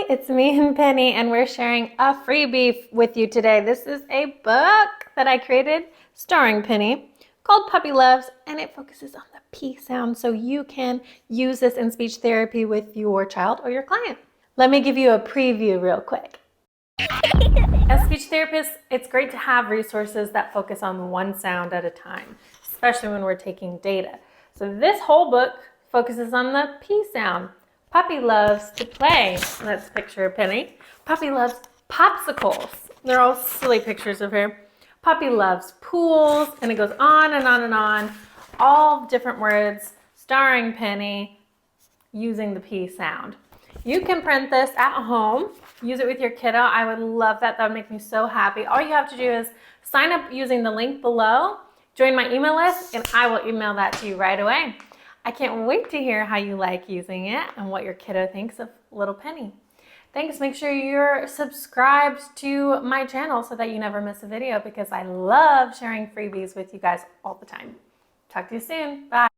Hi, it's me and Penny, and we're sharing a freebie with you today. This is a book that I created starring Penny called Puppy Loves, and it focuses on the P sound so you can use this in speech therapy with your child or your client. Let me give you a preview real quick. As speech therapists, it's great to have resources that focus on one sound at a time, especially when we're taking data. So this whole book focuses on the P sound. Puppy loves to play. Let's picture Penny. Puppy loves popsicles. They're all silly pictures of her. Puppy loves pools, and it goes on and on and on. All different words starring Penny using the P sound. You can print this at home. Use it with your kiddo. I would love that. That would make me so happy. All you have to do is sign up using the link below, join my email list, and I will email that to you right away. I can't wait to hear how you like using it and what your kiddo thinks of little Penny. Thanks. Make sure you're subscribed to my channel so that you never miss a video, because I love sharing freebies with you guys all the time. Talk to you soon. Bye.